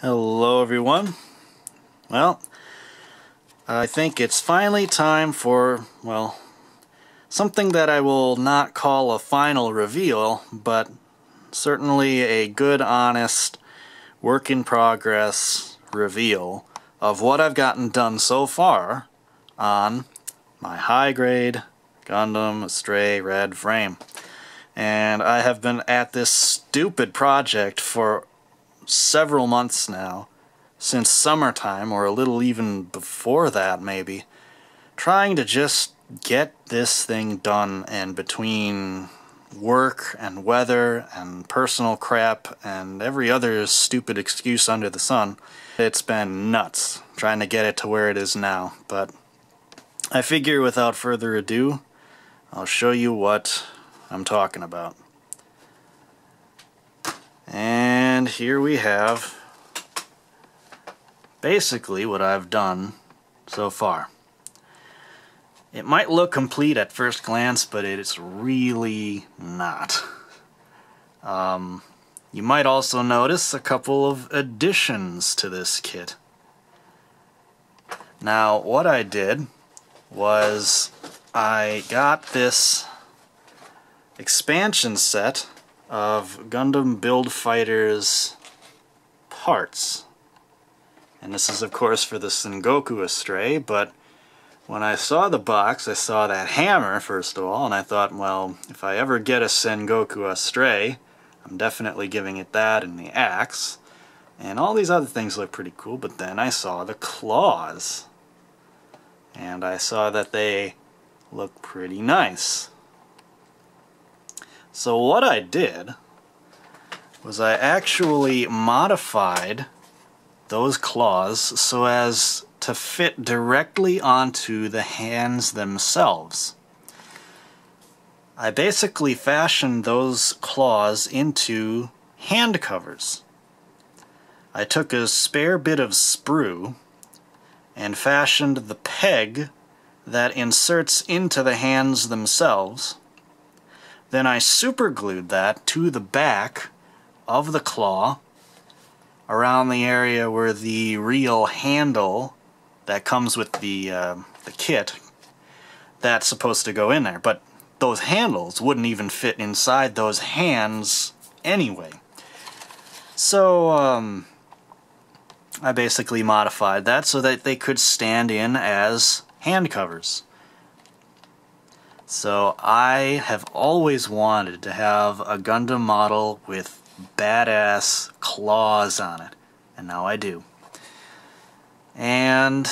Hello everyone. Well, I think it's finally time for, well, something that I will not call a final reveal, but certainly a good, honest, work in progress reveal of what I've gotten done so far on my high grade Gundam Astray red frame. And I have been at this stupid project for several months now, since summertime, or a little even before that maybe, trying to just get this thing done, and between work and weather and personal crap and every other stupid excuse under the sun, it's been nuts trying to get it to where it is now. But I figure without further ado, I'll show you what I'm talking about. And here we have basically what I've done so far. It might look complete at first glance, but it's really not. You might also notice a couple of additions to this kit. Now, what I did was I got this expansion set of Gundam Build Fighters parts. And this is of course for the Sengoku Astray, but when I saw the box, I saw that hammer first of all, and I thought, well, if I ever get a Sengoku Astray, I'm definitely giving it that and the axe. And all these other things look pretty cool, but then I saw the claws. And I saw that they look pretty nice. So what I did was I actually modified those claws so as to fit directly onto the hands themselves. I basically fashioned those claws into hand covers. I took a spare bit of sprue and fashioned the peg that inserts into the hands themselves. Then I superglued that to the back of the claw around the area where the real handle that comes with the kit that's supposed to go in there. But those handles wouldn't even fit inside those hands anyway. So I basically modified that so that they could stand in as hand covers. So I have always wanted to have a Gundam model with badass claws on it, and now I do. And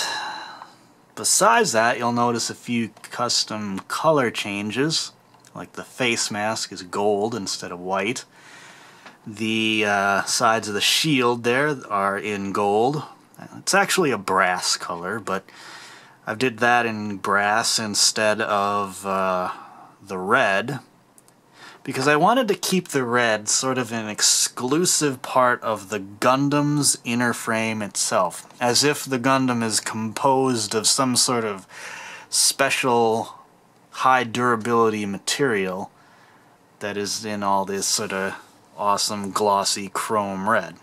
besides that, you'll notice a few custom color changes, like the face mask is gold instead of white. The sides of the shield there are in gold. It's actually a brass color, but I did that in brass instead of the red, because I wanted to keep the red sort of an exclusive part of the Gundam's inner frame itself, as if the Gundam is composed of some sort of special high durability material that is in all this sort of awesome glossy chrome red.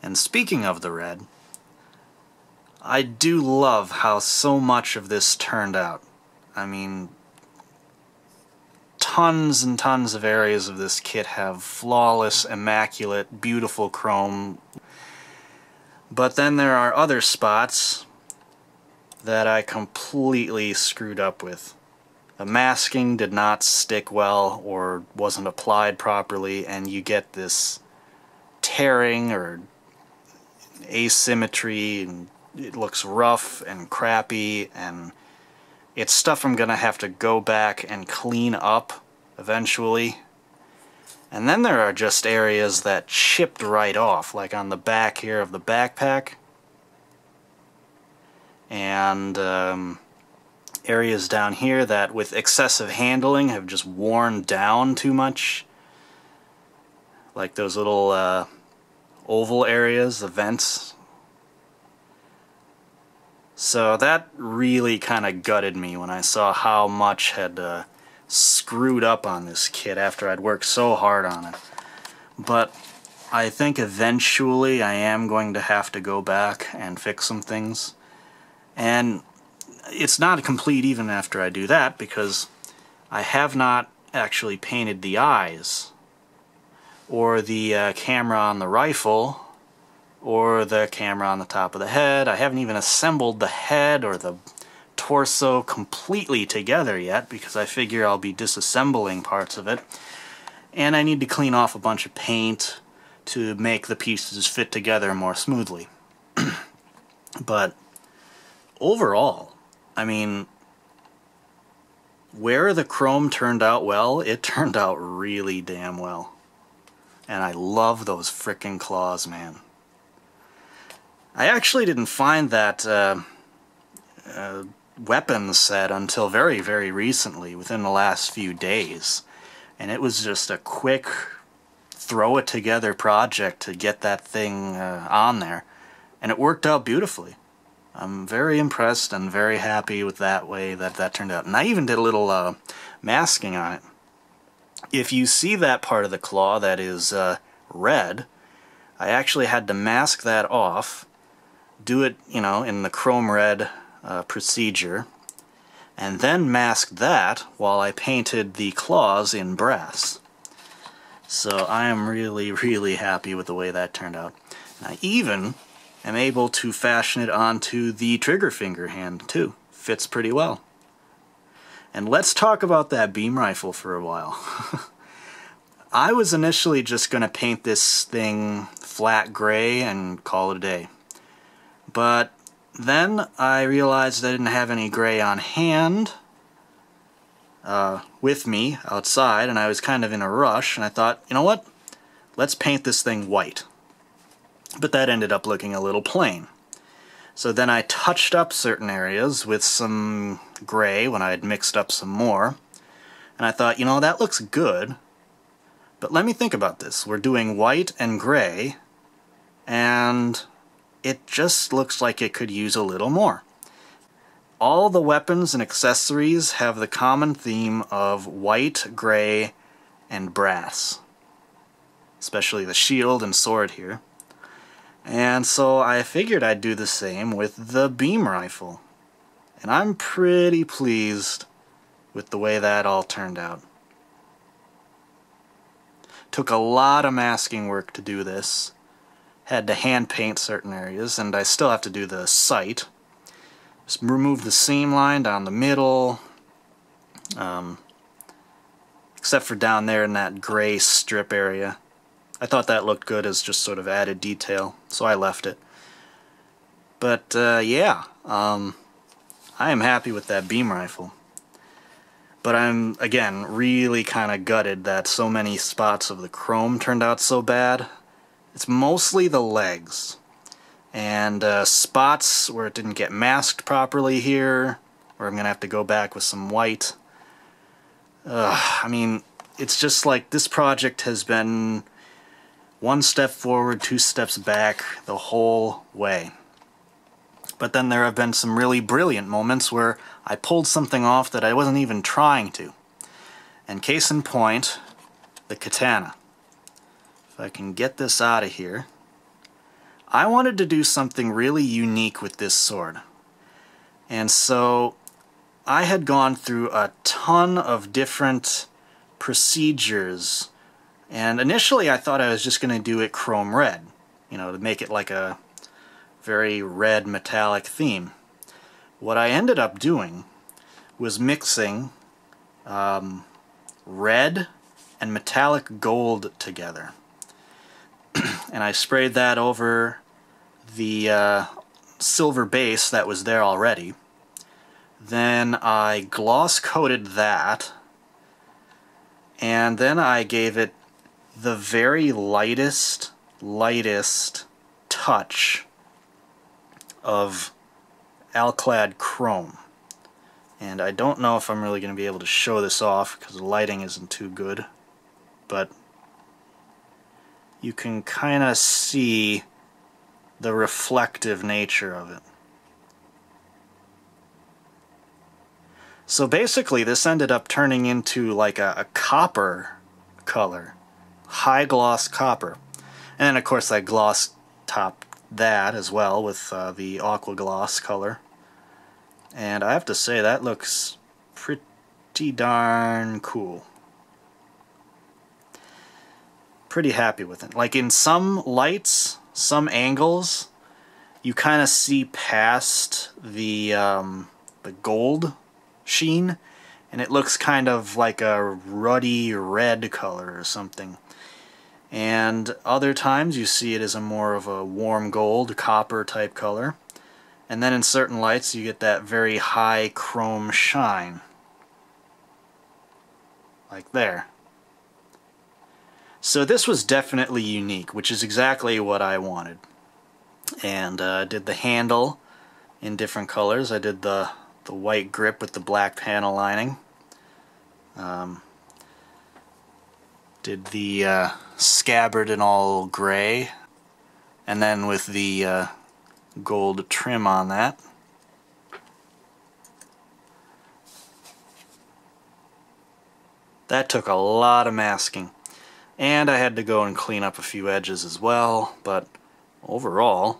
And speaking of the red, I do love how so much of this turned out. I mean, tons and tons of areas of this kit have flawless, immaculate, beautiful chrome. But then there are other spots that I completely screwed up with. The masking did not stick well or wasn't applied properly, and you get this tearing or asymmetry, and it looks rough and crappy, and it's stuff I'm gonna have to go back and clean up eventually. And then there are just areas that chipped right off, like on the back here of the backpack, and areas down here that with excessive handling have just worn down too much, like those little oval areas, the vents. So that really kind of gutted me when I saw how much had screwed up on this kit after I'd worked so hard on it. But I think eventually I am going to have to go back and fix some things. And it's not complete even after I do that, because I have not actually painted the eyes, or the camera on the rifle, or the camera on the top of the head. I haven't even assembled the head or the torso completely together yet, because I figure I'll be disassembling parts of it. And I need to clean off a bunch of paint to make the pieces fit together more smoothly. But overall, I mean, where the chrome turned out well, it turned out really damn well. And I love those frickin' claws, man. I actually didn't find that weapons set until very, very recently, within the last few days. And it was just a quick throw-it-together project to get that thing on there. And it worked out beautifully. I'm very impressed and very happy with that way that turned out. And I even did a little masking on it. If you see that part of the claw that is red, I actually had to mask that off, do it, you know, in the chrome red procedure, and then mask that while I painted the claws in brass. So I am really, really happy with the way that turned out. And I even am able to fashion it onto the trigger finger hand too. Fits pretty well. And let's talk about that beam rifle for a while. I was initially just going to paint this thing flat gray and call it a day. But then I realized I didn't have any gray on hand with me outside, and I was kind of in a rush, and I thought, you know what? Let's paint this thing white. But that ended up looking a little plain. So then I touched up certain areas with some gray when I had mixed up some more. And I thought, you know, that looks good. But let me think about this. We're doing white and gray, and it just looks like it could use a little more. All the weapons and accessories have the common theme of white, gray, and brass. Especially the shield and sword here. And so I figured I'd do the same with the beam rifle. And I'm pretty pleased with the way that all turned out. Took a lot of masking work to do this. Had to hand paint certain areas, and I still have to do the sight. Just remove the seam line down the middle, except for down there in that gray strip area. I thought that looked good as just sort of added detail, so I left it. But yeah, I am happy with that beam rifle. But I'm, again, really kind of gutted that so many spots of the chrome turned out so bad. It's mostly the legs. And spots where it didn't get masked properly here, where I'm going to have to go back with some white. I mean, it's just like this project has been one step forward, two steps back the whole way. But then there have been some really brilliant moments where I pulled something off that I wasn't even trying to. And case in point, the katana. If I can get this out of here. I wanted to do something really unique with this sword. And so I had gone through a ton of different procedures. And initially I thought I was just going to do it chrome red, you know, to make it like a very red metallic theme. What I ended up doing was mixing red and metallic gold together. And I sprayed that over the silver base that was there already. Then I gloss coated that, and then I gave it the very lightest touch of Alclad chrome. And I don't know if I'm really going to be able to show this off because the lighting isn't too good, but you can kind of see the reflective nature of it. So basically this ended up turning into like a copper color, high gloss copper. And then of course I gloss topped that as well with the aqua gloss color. And I have to say that looks pretty darn cool. Pretty happy with it. Like in some lights, some angles, you kind of see past the gold sheen, and it looks kind of like a ruddy red color or something. And other times you see it as a more of a warm gold, copper type color. And then in certain lights you get that very high chrome shine. Like there. So this was definitely unique, which is exactly what I wanted. And I did the handle in different colors. I did the white grip with the black panel lining. Did the scabbard in all gray, and then with the gold trim on that. That took a lot of masking, and I had to go and clean up a few edges as well, but overall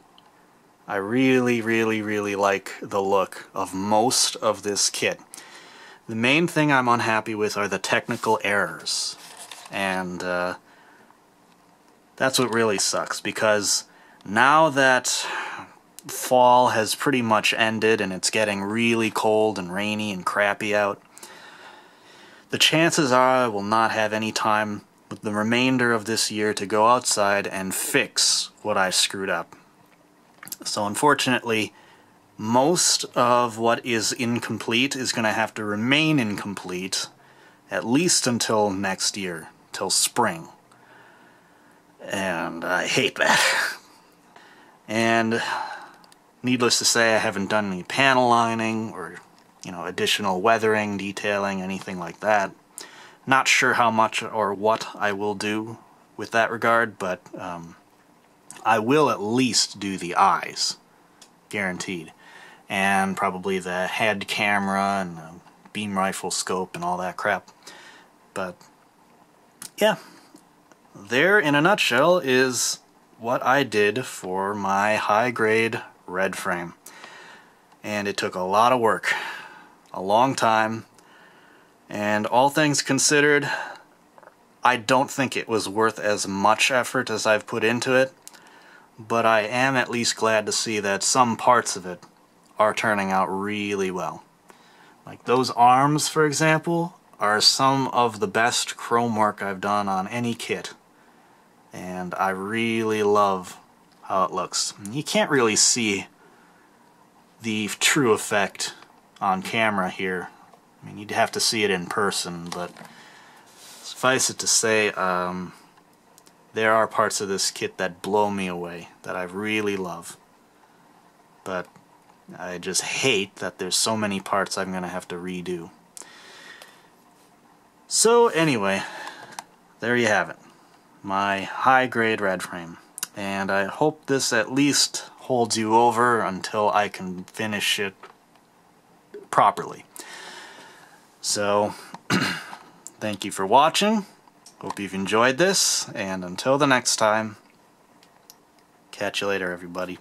I really like the look of most of this kit. The main thing I'm unhappy with are the technical errors, and that's what really sucks, because now that fall has pretty much ended and it's getting really cold and rainy and crappy out, the chances are I will not have any time with the remainder of this year to go outside and fix what I screwed up. So unfortunately, most of what is incomplete is going to have to remain incomplete at least until next year, till spring. And I hate that. And needless to say, I haven't done any panel lining or, additional weathering, detailing, anything like that. Not sure how much or what I will do with that regard, but I will at least do the eyes, guaranteed. And probably the head camera and the beam rifle scope and all that crap. But yeah, there in a nutshell is what I did for my high-grade red frame. And it took a lot of work, a long time, and all things considered, I don't think it was worth as much effort as I've put into it, but I am at least glad to see that some parts of it are turning out really well. Like those arms, for example, are some of the best chrome work I've done on any kit. And I really love how it looks. You can't really see the true effect on camera here. I mean, you'd have to see it in person, but suffice it to say, there are parts of this kit that blow me away, that I really love. But I just hate that there's so many parts I'm going to have to redo. So anyway, there you have it. My high-grade red frame. And I hope this at least holds you over until I can finish it properly. So, thank you for watching. Hope you've enjoyed this, and until the next time, catch you later, everybody.